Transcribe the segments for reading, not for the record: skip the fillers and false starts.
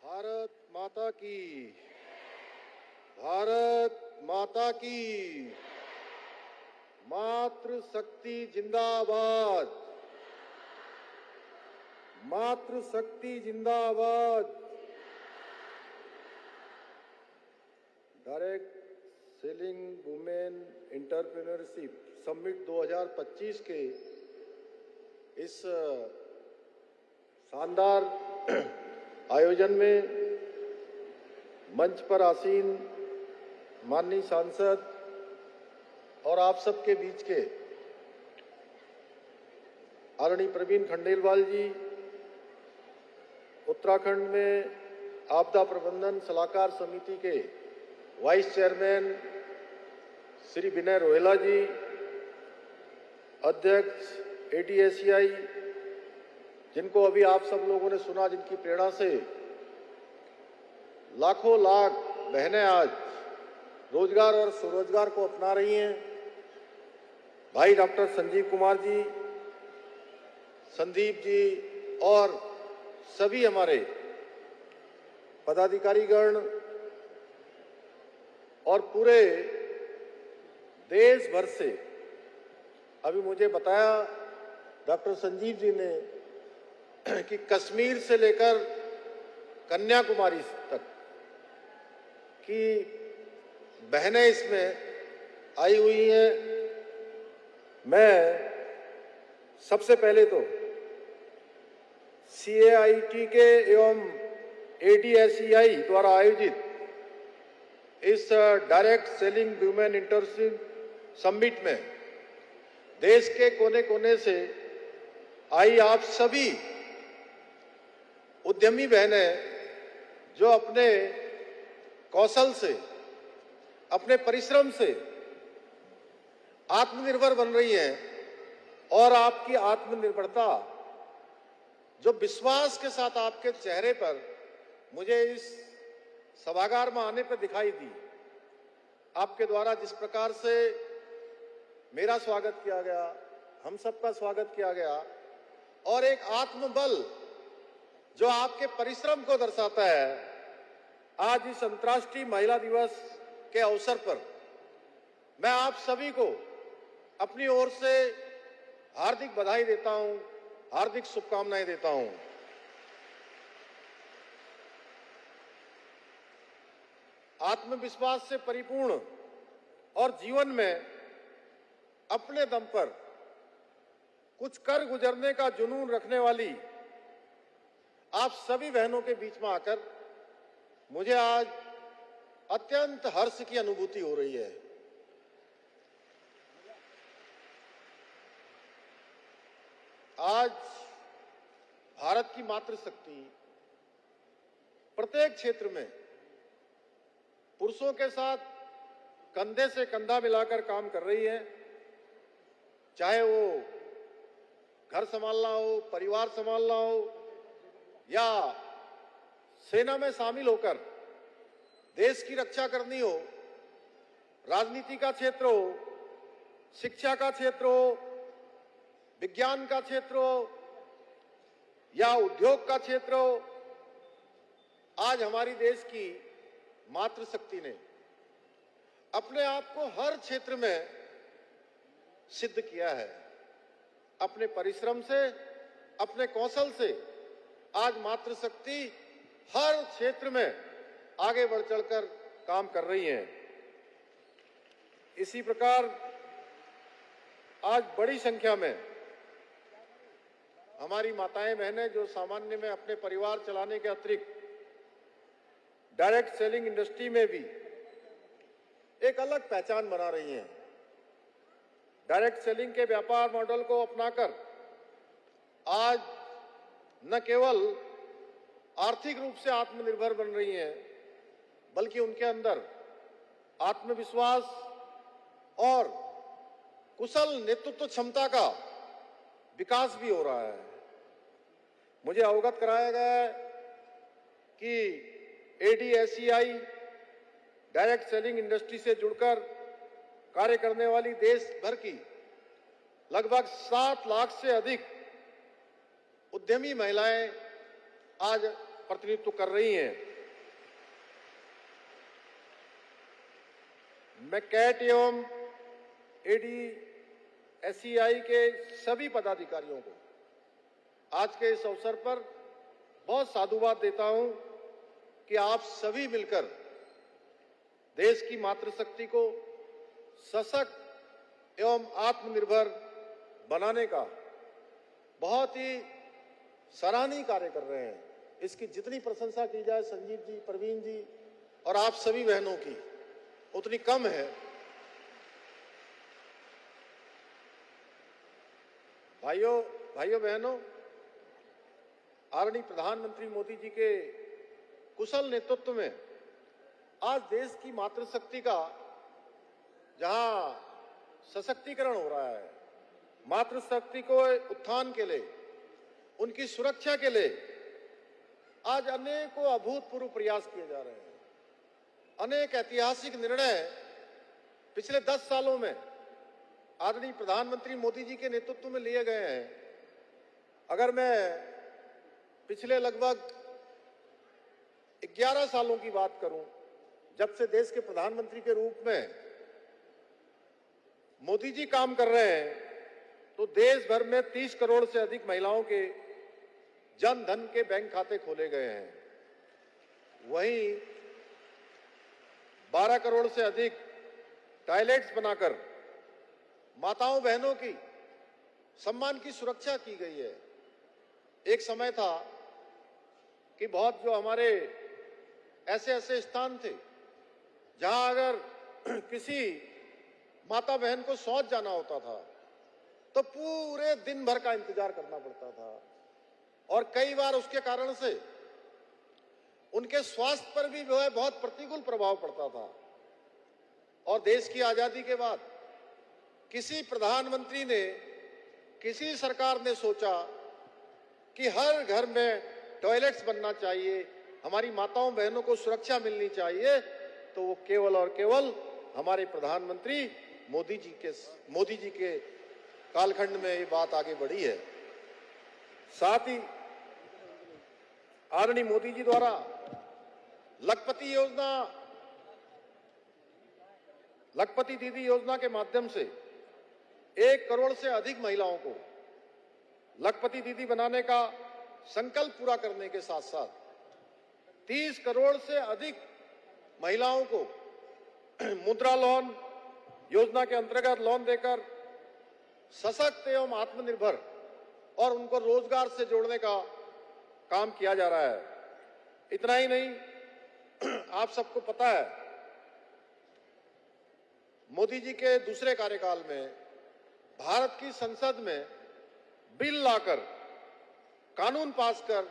भारत माता की, भारत माता की, मातृशक्ति जिंदाबाद, मातृशक्ति जिंदाबाद। Direct selling women entrepreneurship summit 2025 के इस शानदार आयोजन में मंच पर आसीन माननीय सांसद और आप सबके बीच के आदरणीय प्रवीण खंडेलवाल जी, उत्तराखंड में आपदा प्रबंधन सलाहकार समिति के वाइस चेयरमैन श्री विनय रोहेला जी, अध्यक्ष ADSCI, जिनको अभी आप सब लोगों ने सुना, जिनकी प्रेरणा से लाखों लाख बहनें आज रोजगार और स्वरोजगार को अपना रही हैं, भाई डॉक्टर संजीव कुमार जी, संदीप जी और सभी हमारे पदाधिकारीगण और पूरे देश भर से। अभी मुझे बताया डॉक्टर संजीव जी ने कि कश्मीर से लेकर कन्याकुमारी तक की बहनें इसमें आई हुई हैं। मैं सबसे पहले तो CAIT के एवं ADSCI द्वारा आयोजित इस direct selling women entrepreneurship summit में देश के कोने कोने से आई आप सभी उद्यमी बहनें जो अपने कौशल से, अपने परिश्रम से आत्मनिर्भर बन रही हैं और आपकी आत्मनिर्भरता जो विश्वास के साथ आपके चेहरे पर मुझे इस सभागार में आने पर दिखाई दी। आपके द्वारा जिस प्रकार से मेरा स्वागत किया गया, हम सबका स्वागत किया गया और एक आत्मबल जो आपके परिश्रम को दर्शाता है। आज इस अंतर्राष्ट्रीय महिला दिवस के अवसर पर मैं आप सभी को अपनी ओर से हार्दिक बधाई देता हूं, हार्दिक शुभकामनाएं देता हूं। आत्मविश्वास से परिपूर्ण और जीवन में अपने दम पर कुछ कर गुजरने का जुनून रखने वाली आप सभी बहनों के बीच में आकर मुझे आज अत्यंत हर्ष की अनुभूति हो रही है। आज भारत की मातृशक्ति प्रत्येक क्षेत्र में पुरुषों के साथ कंधे से कंधा मिलाकर काम कर रही है, चाहे वो घर संभालना हो, परिवार संभालना हो या सेना में शामिल होकर देश की रक्षा करनी हो, राजनीति का क्षेत्र हो, शिक्षा का क्षेत्र हो, विज्ञान का क्षेत्र हो या उद्योग का क्षेत्र हो। आज हमारी देश की मातृशक्ति ने अपने आप को हर क्षेत्र में सिद्ध किया है। अपने परिश्रम से, अपने कौशल से आज मातृशक्ति हर क्षेत्र में आगे बढ़ चढ़कर काम कर रही है। इसी प्रकार आज बड़ी संख्या में हमारी माताएं बहनें जो सामान्य में अपने परिवार चलाने के अतिरिक्त डायरेक्ट सेलिंग इंडस्ट्री में भी एक अलग पहचान बना रही हैं। डायरेक्ट सेलिंग के व्यापार मॉडल को अपनाकर आज न केवल आर्थिक रूप से आत्मनिर्भर बन रही हैं, बल्कि उनके अंदर आत्मविश्वास और कुशल नेतृत्व क्षमता का विकास भी हो रहा है। मुझे अवगत कराया गया है कि ADSCI डायरेक्ट सेलिंग इंडस्ट्री से जुड़कर कार्य करने वाली देश भर की लगभग 7 लाख से अधिक उद्यमी महिलाएं आज प्रतिनिधित्व कर रही हैं। मैं कैट एवं एडीएसईआई के सभी पदाधिकारियों को आज के इस अवसर पर बहुत साधुवाद देता हूं कि आप सभी मिलकर देश की मातृशक्ति को सशक्त एवं आत्मनिर्भर बनाने का बहुत ही सराहनीय कार्य कर रहे हैं। इसकी जितनी प्रशंसा की जाए संजीव जी, प्रवीण जी और आप सभी बहनों की, उतनी कम है। भाइयों बहनों, आदरणीय प्रधानमंत्री मोदी जी के कुशल नेतृत्व में आज देश की मातृशक्ति का जहां सशक्तिकरण हो रहा है, मातृशक्ति को उत्थान के लिए, उनकी सुरक्षा के लिए आज अनेकों अभूतपूर्व प्रयास किए जा रहे हैं। अनेक ऐतिहासिक निर्णय पिछले 10 सालों में आदरणीय प्रधानमंत्री मोदी जी के नेतृत्व में लिए गए हैं। अगर मैं पिछले लगभग 11 सालों की बात करूं, जब से देश के प्रधानमंत्री के रूप में मोदी जी काम कर रहे हैं, तो देश भर में 30 करोड़ से अधिक महिलाओं के जन धन के बैंक खाते खोले गए हैं। वहीं 12 करोड़ से अधिक टॉयलेट्स बनाकर माताओं बहनों की सम्मान की सुरक्षा की गई है। एक समय था कि बहुत जो हमारे ऐसे स्थान थे जहां अगर किसी माता बहन को शौच जाना होता था तो पूरे दिन भर का इंतजार करना पड़ता था और कई बार उसके कारण से उनके स्वास्थ्य पर भी जो है बहुत प्रतिकूल प्रभाव पड़ता था। और देश की आजादी के बाद किसी प्रधानमंत्री ने, किसी सरकार ने सोचा कि हर घर में टॉयलेट्स बनना चाहिए, हमारी माताओं बहनों को सुरक्षा मिलनी चाहिए, तो वो केवल और केवल हमारे प्रधानमंत्री मोदी जी के कालखंड में ये बात आगे बढ़ी है। साथ ही आदरणीय मोदी जी द्वारा लखपति दीदी योजना के माध्यम से 1 करोड़ से अधिक महिलाओं को लखपति दीदी बनाने का संकल्प पूरा करने के साथ साथ 30 करोड़ से अधिक महिलाओं को मुद्रा लोन योजना के अंतर्गत लोन देकर सशक्त एवं आत्मनिर्भर और उनको रोजगार से जोड़ने का काम किया जा रहा है। इतना ही नहीं, आप सबको पता है मोदी जी के दूसरे कार्यकाल में भारत की संसद में बिल लाकर, कानून पास कर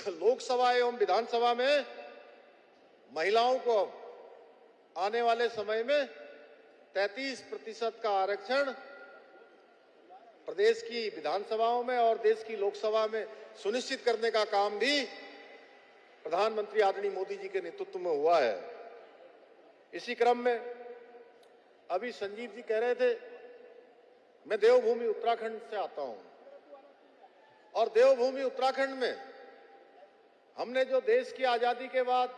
लोकसभा एवं विधानसभा में महिलाओं को आने वाले समय में 33% का आरक्षण प्रदेश की विधानसभाओं में और देश की लोकसभा में सुनिश्चित करने का काम भी प्रधानमंत्री आदरणीय मोदी जी के नेतृत्व में हुआ है। इसी क्रम में अभी संजीव जी कह रहे थे, मैं देवभूमि उत्तराखंड से आता हूं और देवभूमि उत्तराखंड में हमने जो देश की आजादी के बाद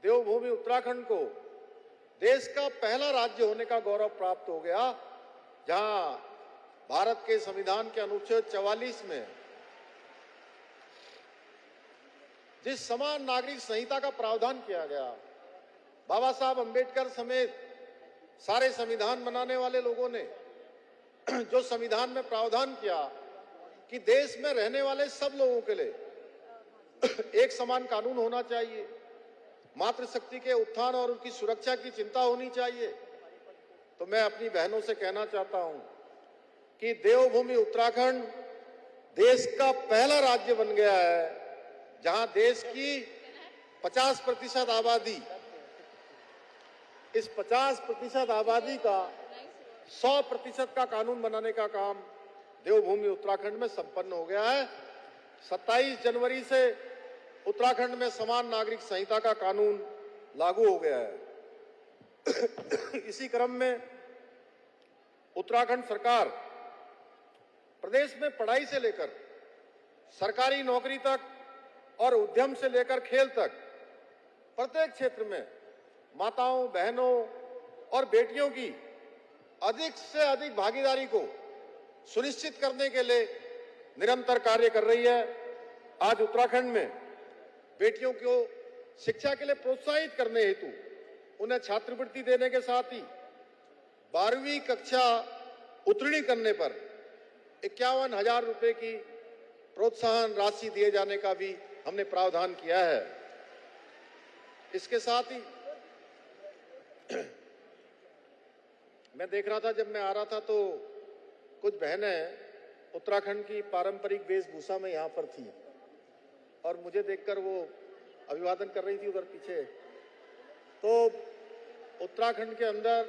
देवभूमि उत्तराखंड को देश का पहला राज्य होने का गौरव प्राप्त हो गया, जहां भारत के संविधान के अनुच्छेद 44 में जिस समान नागरिक संहिता का प्रावधान किया गया, बाबा साहब अंबेडकर समेत सारे संविधान बनाने वाले लोगों ने जो संविधान में प्रावधान किया कि देश में रहने वाले सब लोगों के लिए एक समान कानून होना चाहिए, मातृशक्ति के उत्थान और उनकी सुरक्षा की चिंता होनी चाहिए। तो मैं अपनी बहनों से कहना चाहता हूं कि देवभूमि उत्तराखंड देश का पहला राज्य बन गया है जहां देश की 50% आबादी, इस 50% आबादी का 100% का कानून बनाने का काम देवभूमि उत्तराखंड में संपन्न हो गया है। 27 जनवरी से उत्तराखंड में समान नागरिक संहिता का कानून लागू हो गया है। इसी क्रम में उत्तराखंड सरकार प्रदेश में पढ़ाई से लेकर सरकारी नौकरी तक और उद्यम से लेकर खेल तक प्रत्येक क्षेत्र में माताओं, बहनों और बेटियों की अधिक से अधिक भागीदारी को सुनिश्चित करने के लिए निरंतर कार्य कर रही है। आज उत्तराखंड में बेटियों को शिक्षा के लिए प्रोत्साहित करने हेतु उन्हें छात्रवृत्ति देने के साथ ही 12वीं कक्षा उत्तीर्ण करने पर 51,000 रुपए की प्रोत्साहन राशि दिए जाने का भी हमने प्रावधान किया है। इसके साथ ही मैं देख रहा था, जब मैं आ रहा था तो कुछ बहनें उत्तराखंड की पारंपरिक वेशभूषा में यहां पर थी और मुझे देखकर वो अभिवादन कर रही थी उधर पीछे। तो उत्तराखंड के अंदर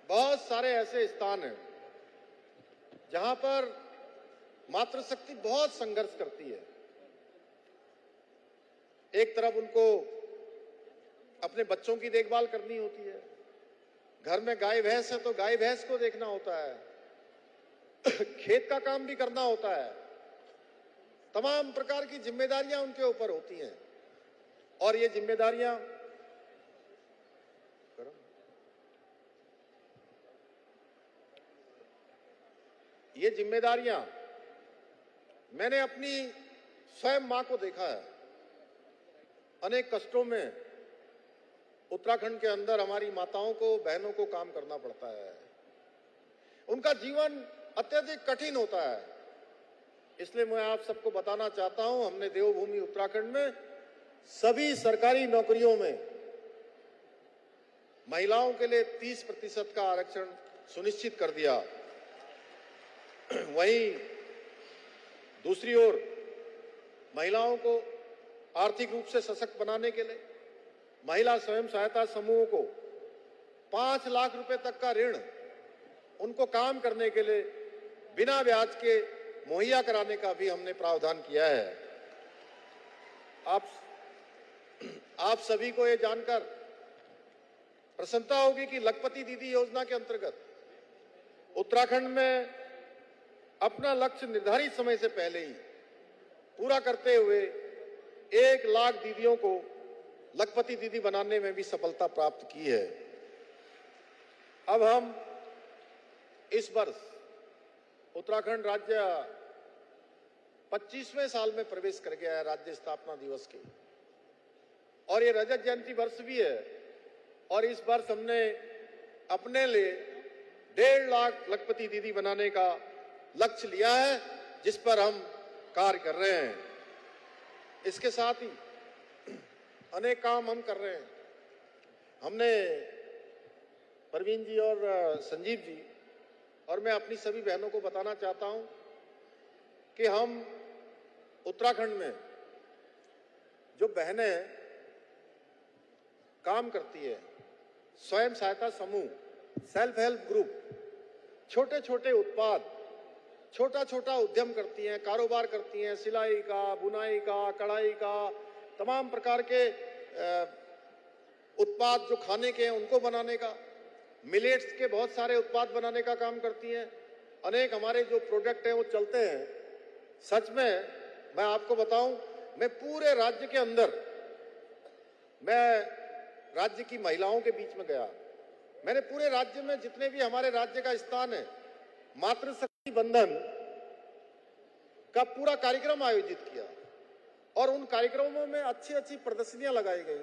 बहुत सारे ऐसे स्थान हैं जहां पर मातृशक्ति बहुत संघर्ष करती है। एक तरफ उनको अपने बच्चों की देखभाल करनी होती है, घर में गाय भैंस है तो गाय भैंस को देखना होता है, खेत का काम भी करना होता है, तमाम प्रकार की जिम्मेदारियां उनके ऊपर होती हैं। और ये जिम्मेदारियां मैंने अपनी स्वयं मां को देखा है। अनेक कष्टों में उत्तराखंड के अंदर हमारी माताओं को, बहनों को काम करना पड़ता है। उनका जीवन अत्यधिक कठिन होता है। इसलिए मैं आप सबको बताना चाहता हूं, हमने देवभूमि उत्तराखंड में सभी सरकारी नौकरियों में महिलाओं के लिए 30% का आरक्षण सुनिश्चित कर दिया। वहीं दूसरी ओर महिलाओं को आर्थिक रूप से सशक्त बनाने के लिए महिला स्वयं सहायता समूहों को 5 लाख रुपए तक का ऋण उनको काम करने के लिए बिना ब्याज के मुहैया कराने का भी हमने प्रावधान किया है। आप सभी को ये जानकर प्रसन्नता होगी कि लखपति दीदी योजना के अंतर्गत उत्तराखंड में अपना लक्ष्य निर्धारित समय से पहले ही पूरा करते हुए 1 लाख दीदियों को लखपति दीदी बनाने में भी सफलता प्राप्त की है। अब हम इस वर्ष उत्तराखंड राज्य 25वें साल में प्रवेश कर गया है, राज्य स्थापना दिवस के, और ये रजत जयंती वर्ष भी है। और इस वर्ष हमने अपने लिए 1.5 लाख लखपति दीदी बनाने का लक्ष्य लिया है, जिस पर हम कार्य कर रहे हैं। इसके साथ ही अनेक काम हम कर रहे हैं। हमने परवीन जी और संजीव जी और मैं अपनी सभी बहनों को बताना चाहता हूं कि हम उत्तराखंड में जो बहनें काम करती है, स्वयं सहायता समूह, सेल्फ हेल्प ग्रुप, छोटे छोटे उत्पाद, छोटा छोटा उद्यम करती हैं, कारोबार करती हैं, सिलाई का, बुनाई का, कढ़ाई का, तमाम प्रकार के उत्पाद जो खाने के हैं उनको बनाने का, मिलेट्स के बहुत सारे उत्पाद बनाने का काम करती हैं। अनेक हमारे जो प्रोडक्ट हैं वो चलते हैं। सच में मैं आपको बताऊं, मैं पूरे राज्य के अंदर, मैं राज्य की महिलाओं के बीच में गया, मैंने पूरे राज्य में जितने भी हमारे राज्य का स्थान है, मातृशक्ति बंधन का पूरा कार्यक्रम आयोजित किया और उन कार्यक्रमों में अच्छी अच्छी प्रदर्शनियां लगाई गई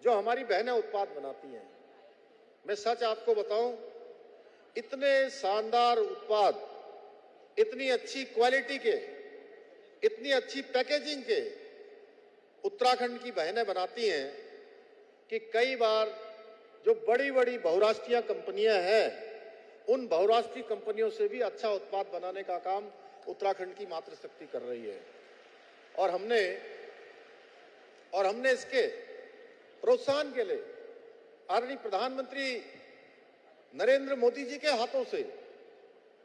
जो हमारी बहनें उत्पाद बनाती हैं। मैं सच आपको बताऊं, इतने शानदार उत्पाद, इतनी अच्छी क्वालिटी के, इतनी अच्छी पैकेजिंग के उत्तराखंड की बहनें बनाती हैं कि कई बार जो बड़ी बड़ी बहुराष्ट्रीय कंपनियां हैं, उन बहुराष्ट्रीय कंपनियों से भी अच्छा उत्पाद बनाने का काम उत्तराखंड की मातृशक्ति कर रही है। और हमने इसके प्रोत्साहन के लिए आदरणीय प्रधानमंत्री नरेंद्र मोदी जी के हाथों से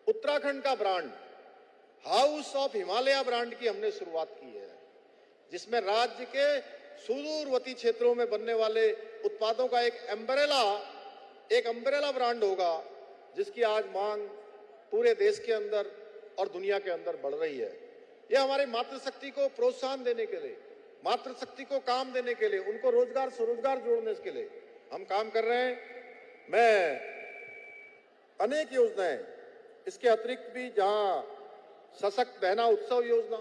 उत्तराखंड का brand, house of Himalaya brand की हमने शुरुआत की है, जिसमें राज्य के सुदूरवर्ती क्षेत्रों में बनने वाले उत्पादों का एक अम्ब्रेला ब्रांड होगा, जिसकी आज मांग पूरे देश के अंदर और दुनिया के अंदर बढ़ रही है। ये हमारी मातृशक्ति को प्रोत्साहन देने के लिए, मातृशक्ति को काम देने के लिए, उनको रोजगार स्वरोजगार जोड़ने के लिए हम काम कर रहे हैं। मैं अनेक योजनाएं, इसके अतिरिक्त भी जहां सशक्त बहना उत्सव योजना,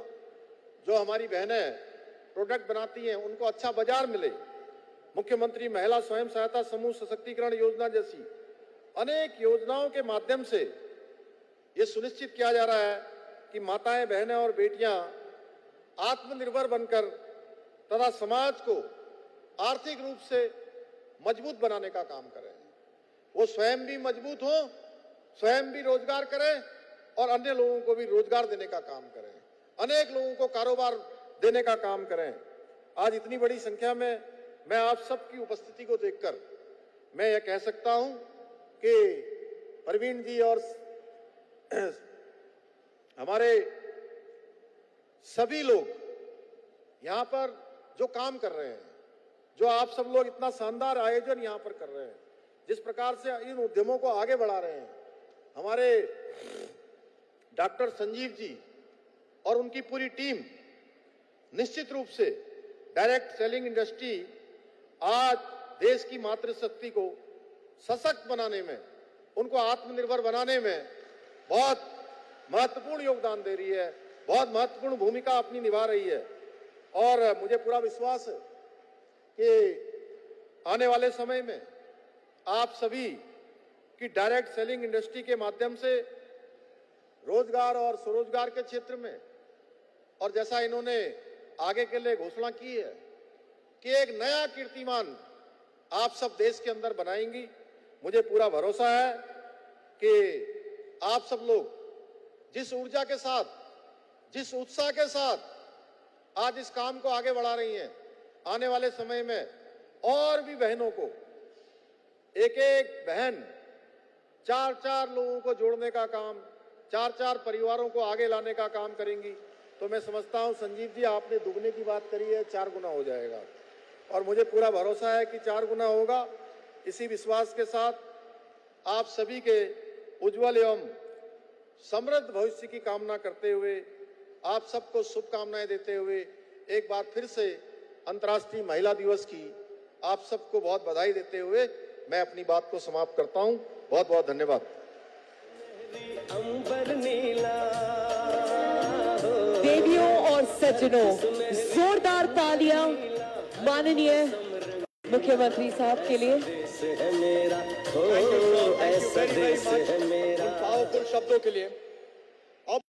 जो हमारी बहनें प्रोडक्ट बनाती हैं उनको अच्छा बाजार मिले, मुख्यमंत्री महिला स्वयं सहायता समूह सशक्तिकरण योजना जैसी अनेक योजनाओं के माध्यम से ये सुनिश्चित किया जा रहा है कि माताएं, बहनें और बेटियां आत्मनिर्भर बनकर तथा समाज को आर्थिक रूप से मजबूत बनाने का काम करें। वो स्वयं भी मजबूत हो, स्वयं भी रोजगार करें और अन्य लोगों को भी रोजगार देने का काम करें, अनेक लोगों को कारोबार देने का काम करें। आज इतनी बड़ी संख्या में मैं आप सबकी उपस्थिति को देखकर मैं यह कह सकता हूं कि प्रवीण जी और हमारे सभी लोग यहां पर जो काम कर रहे हैं, जो आप सब लोग इतना शानदार आयोजन यहां पर कर रहे हैं, जिस प्रकार से इन उद्यमों को आगे बढ़ा रहे हैं, हमारे डॉक्टर संजीव जी और उनकी पूरी टीम निश्चित रूप से डायरेक्ट सेलिंग इंडस्ट्री आज देश की मातृशक्ति को सशक्त बनाने में, उनको आत्मनिर्भर बनाने में बहुत महत्वपूर्ण योगदान दे रही है, बहुत महत्वपूर्ण भूमिका अपनी निभा रही है। और मुझे पूरा विश्वास है कि आने वाले समय में आप सभी की डायरेक्ट सेलिंग इंडस्ट्री के माध्यम से रोजगार और स्वरोजगार के क्षेत्र में, और जैसा इन्होंने आगे के लिए घोषणा की है कि एक नया कीर्तिमान आप सब देश के अंदर बनाएंगी, मुझे पूरा भरोसा है कि आप सब लोग जिस ऊर्जा के साथ, जिस उत्साह के साथ आज इस काम को आगे बढ़ा रही हैं, आने वाले समय में और भी बहनों को, एक एक बहन 4-4 लोगों को जोड़ने का काम, 4-4 परिवारों को आगे लाने का काम करेंगी। तो मैं समझता हूं संजीव जी, आपने दुगने की बात करी है, 4 गुना हो जाएगा और मुझे पूरा भरोसा है कि 4 गुना होगा। इसी विश्वास के साथ आप सभी के उज्जवल एवं समृद्ध भविष्य की कामना करते हुए, आप सबको शुभकामनाएं देते हुए एक बार फिर से अंतर्राष्ट्रीय महिला दिवस की आप सबको बहुत बधाई देते हुए मैं अपनी बात को समाप्त करता हूं। बहुत बहुत धन्यवाद। देवियों और सज्जनों, जोरदार तालियां माननीय मुख्यमंत्री साहब के लिए। पावरफुल शब्दों के लिए।